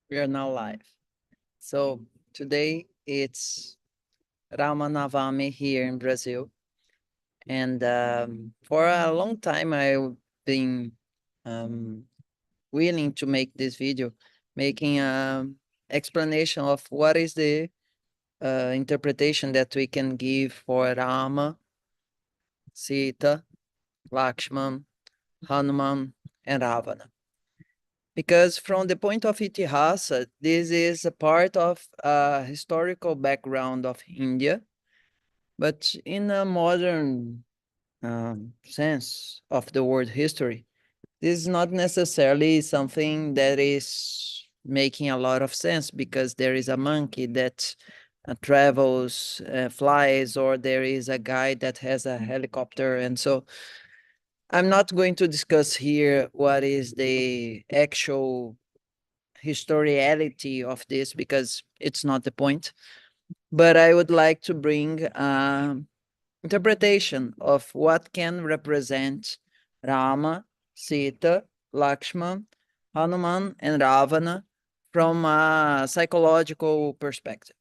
We are now live. So today it's rAma navamI here in Brazil. And for a long time, I've been um, willing to make this video, making an explanation of what is the interpretation that we can give for rAma, sIta, lakShman, Hanuman, and ravaNa. Because from the point of Itihasa, this is a part of a historical background of India, but in a modern sense of the word history, this is not necessarily something that is making a lot of sense because there is a monkey that travels, flies, or there is a guy that has a helicopter. And so I'm not going to discuss here what is the actual historiality of this because it's not the point. But I would like to bring interpretation of what can represent Rama, Sita, Lakshman, Hanuman, and ravaNa from a psychological perspective.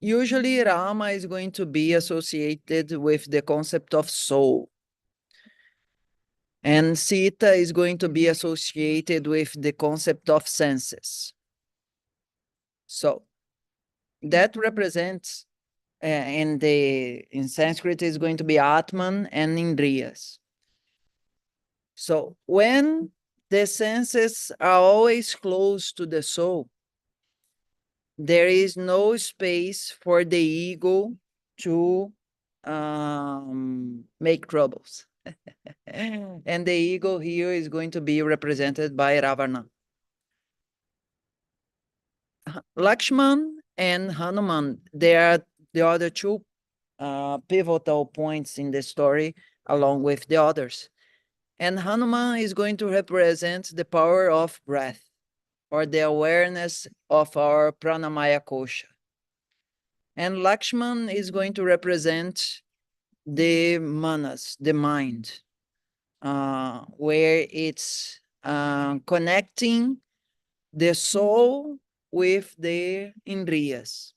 Usually, Rama is going to be associated with the concept of soul, and Sita is going to be associated with the concept of senses. So that represents in Sanskrit is going to be Atman and Indriyas. So when the senses are always close to the soul, there is no space for the ego to make troubles. And the ego here is going to be represented by ravaNa. Lakshman and Hanuman, they are the other two pivotal points in the story, along with the others. And Hanuman is going to represent the power of breath, or the awareness of our pranamaya kosha. And Lakshman is going to represent the manas, the mind, where it's connecting the soul with the indriyas.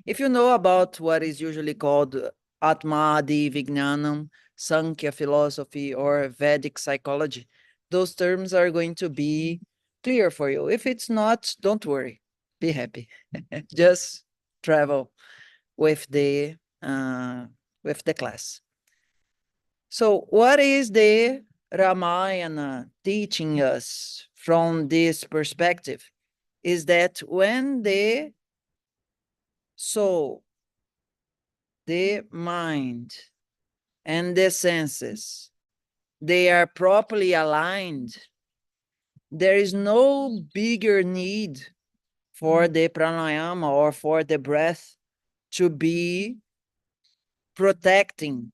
If you know about what is usually called Atma Adi Vijnanam, Sankhya philosophy, or Vedic psychology, those terms are going to be clear for you. If it's not, don't worry. Be happy. Just travel with the class. So, what is the rAmAyana teaching us from this perspective? Is that when the soul, the mind, and the senses, they are properly aligned, there is no bigger need for the pranayama or for the breath to be protecting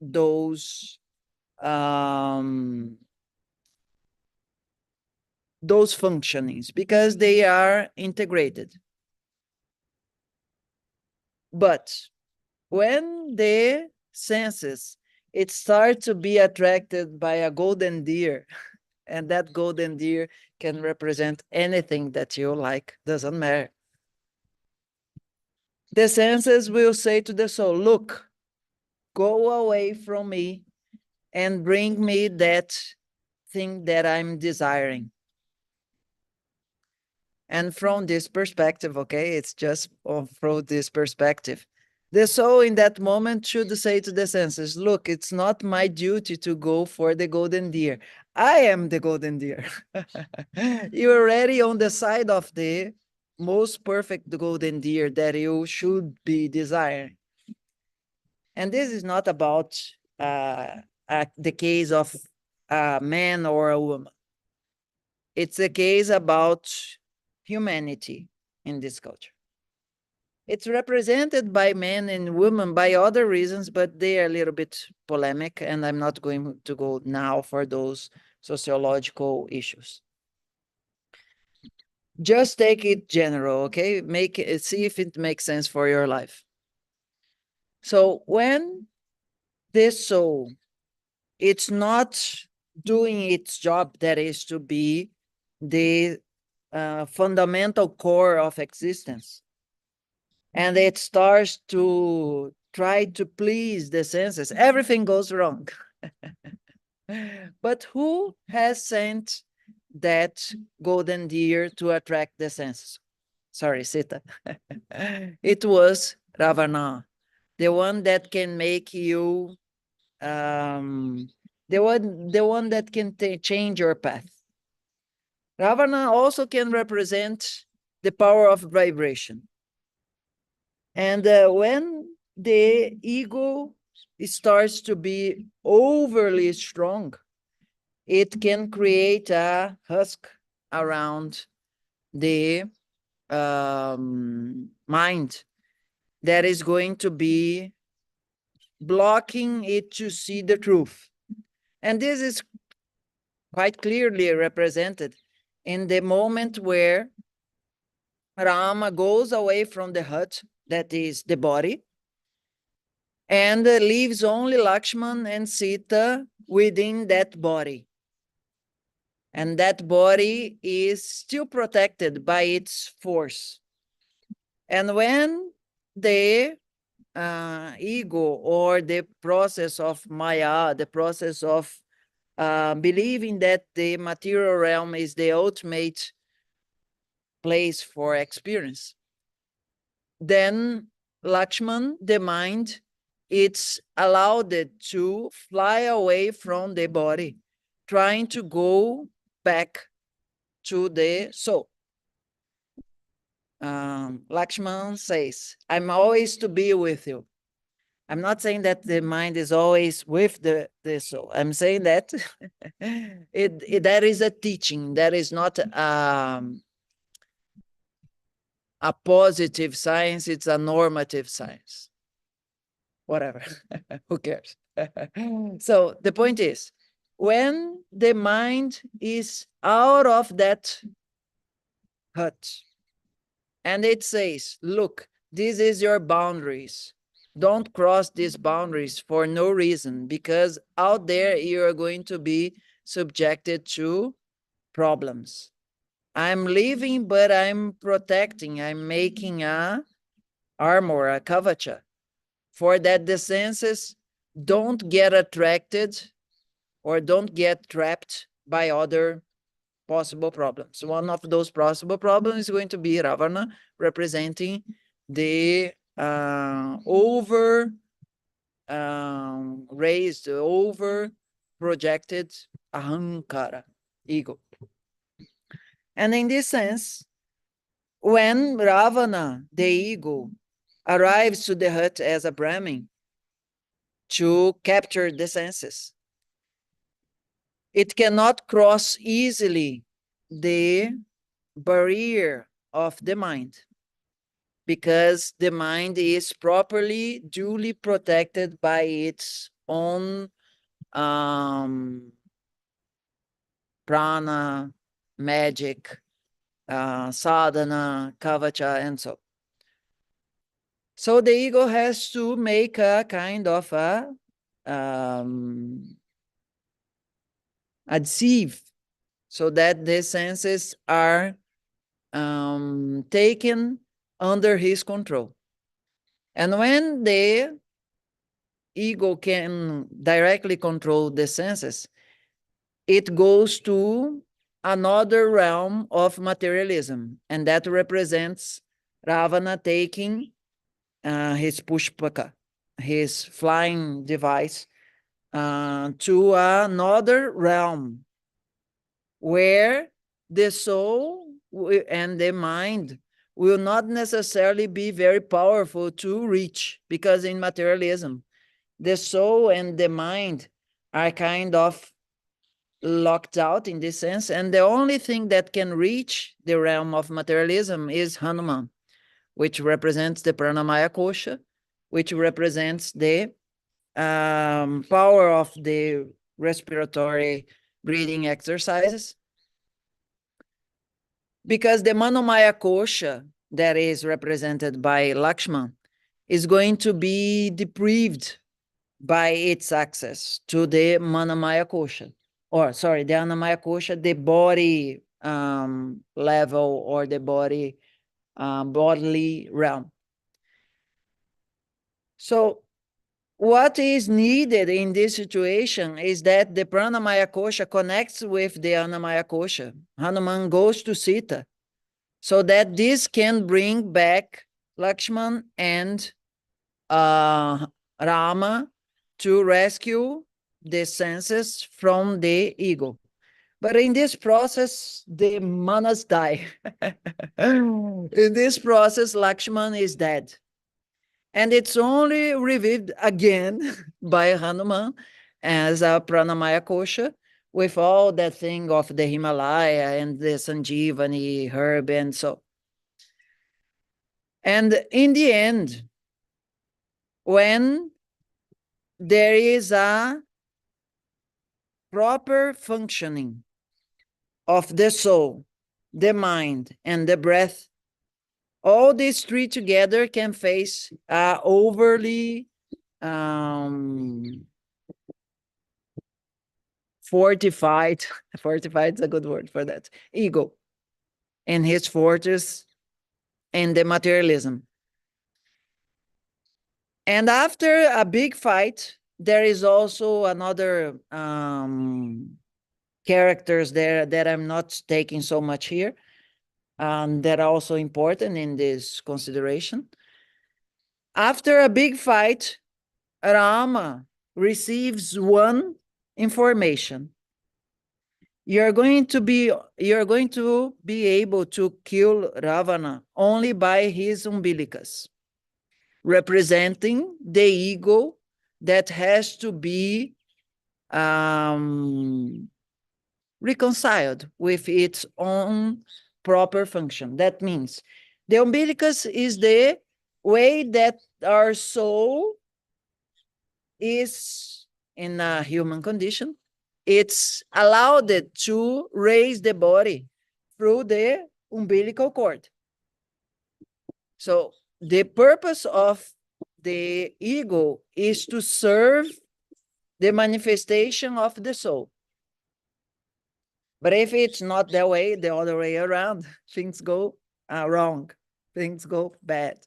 those functionings because they are integrated. But when the senses it starts to be attracted by a golden deer, and that golden deer can represent anything that you like, doesn't matter. The senses will say to the soul, look, go away from me and bring me that thing that I'm desiring. And from this perspective, okay, it's just from this perspective. The soul in that moment should say to the senses, look, it's not my duty to go for the golden deer. I am the golden deer. You're already on the side of the most perfect golden deer that you should be desiring. And this is not about the case of a man or a woman. It's a case about humanity in this culture. It's represented by men and women by other reasons, but they are a little bit polemic, and I'm not going to go now for those sociological issues. Just take it general, okay? See if it makes sense for your life. So when this soul, it's not doing its job, that is to be the fundamental core of existence. And it starts to try to please the senses, everything goes wrong. But who has sent that golden deer to attract the senses? Sorry, sIta. It was ravaNa, the one that can make you, the one that can change your path. ravaNa also can represent the power of vibration. And when the ego starts to be overly strong, it can create a husk around the mind that is going to be blocking it to see the truth. And this is quite clearly represented in the moment where rAma goes away from the hut, that is the body, and leaves only lakShman and sIta within that body. And that body is still protected by its force. And when the ego, or the process of Maya, the process of believing that the material realm is the ultimate place for experience, then lakShman, the mind, it's allowed it to fly away from the body, trying to go back to the soul. lakShman says, I'm always to be with you. I'm not saying that the mind is always with the soul. I'm saying that that is a teaching. That is not a positive science. It's a normative science. Whatever. Who cares? So the point is, when the mind is out of that hut, and it says, look, this is your boundaries. Don't cross these boundaries for no reason, because out there you are going to be subjected to problems. I'm leaving, but I'm protecting. I'm making a armor, a kavacha, for that the senses don't get attracted or don't get trapped by other possible problems. One of those possible problems is going to be ravaNa, representing the raised, over projected ahankara, ego. And in this sense, when ravaNa, the ego, arrives to the hut as a Brahmin to capture the senses, it cannot cross easily the barrier of the mind, because the mind is properly, duly protected by its own prana, magic, sadhana, kavacha, and so. So the ego has to make a kind of a deceive, so that the senses are taken under his control. And when the ego can directly control the senses, it goes to another realm of materialism, and that represents ravaNa taking his pushpaka, his flying device, to another realm where the soul and the mind will not necessarily be very powerful to reach, because in materialism, the soul and the mind are kind of locked out in this sense, and the only thing that can reach the realm of materialism is Hanuman, which represents the pranamaya kosha, which represents the power of the respiratory breathing exercises. Because the manomaya kosha, that is represented by lakShman, is going to be deprived by its access to the manomaya kosha. or sorry, the Annamaya Kosha, the body level, or the bodily realm. So what is needed in this situation is that the Pranamaya Kosha connects with the Annamaya Kosha. Hanuman goes to sIta, so that this can bring back lakShman and rAma to rescue the senses from the ego. But in this process, the manas die. In this process, lakShman is dead. And it's only reviewed again by Hanuman as a Pranamaya Kosha, with all that thing of the Himalaya and the Sanjeevani herb and so. And in the end, when there is a proper functioning of the soul, the mind, and the breath, all these three together can face overly fortified, fortified is a good word for that, ego, and his fortress and the materialism. And after a big fight, there is also another characters there that I'm not taking so much here, that are also important in this consideration. After a big fight, rAma receives one information. You're going to be able to kill ravaNa only by his umbilicus, representing the ego that has to be reconciled with its own proper function. That means the umbilicus is the way that our soul is in a human condition. It's allowed to raise the body through the umbilical cord. So the purpose of the ego is to serve the manifestation of the soul. But if it's not that way, the other way around, things go wrong, things go bad.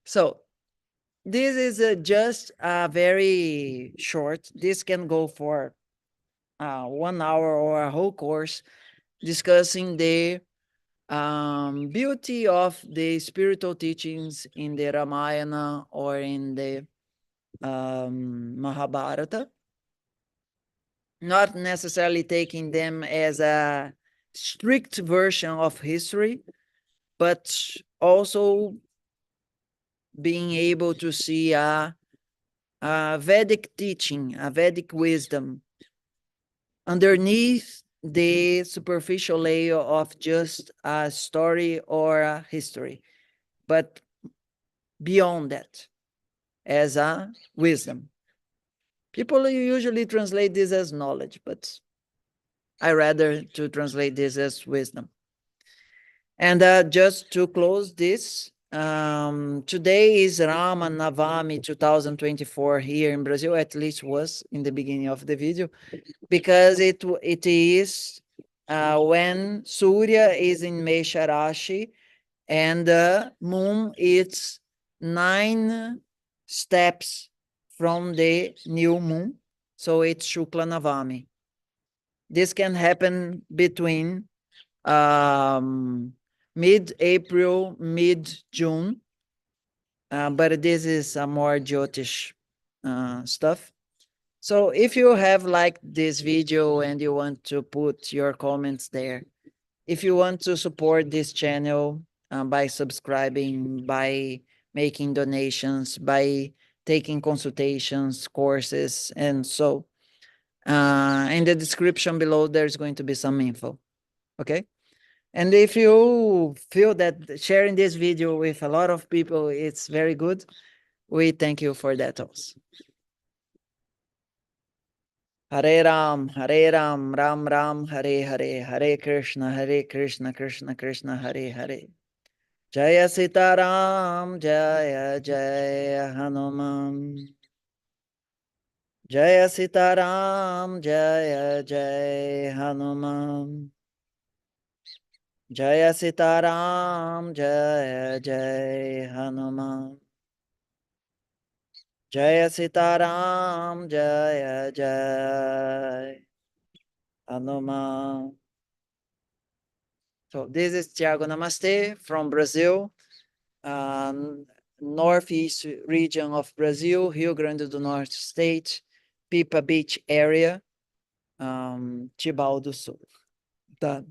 So this is just a very short, this can go for 1 hour or a whole course, discussing the beauty of the spiritual teachings in the Ramayana or in the Mahabharata, not necessarily taking them as a strict version of history, but also being able to see a Vedic teaching, a Vedic wisdom underneath the superficial layer of just a story or a history, but beyond that, as a wisdom. People usually translate this as knowledge, but I rather to translate this as wisdom. And just to close this, today is rAma navamI 2024 here in Brazil, at least was in the beginning of the video, because it is when Surya is in Mesha Rashi and the moon is 9 steps from the new moon. So it's Shukla Navami. This can happen between mid-April, mid-June, but this is a more Jyotish stuff. So if you have liked this video and you want to put your comments there, if you want to support this channel by subscribing, by making donations, by taking consultations, courses, and so in the description below, there's going to be some info, okay? And if you feel that sharing this video with a lot of people, it's very good, we thank you for that also. Hare Ram, Ram Ram, Hare Hare, Hare Krishna, Krishna Krishna, Hare Hare. Jaya Sita Ram, Jaya Jaya Hanuman. Jaya Sitaram, Jaya Jai Hanuman. Jaya Sitaram, Jaya Jai Hanuman. Jaya Sitaram, Jaya Jai Hanuman. So this is Tiago Namaste from Brazil, northeast region of Brazil, Rio Grande do Norte state, Pipa Beach area, Tibau do Sul. Tá.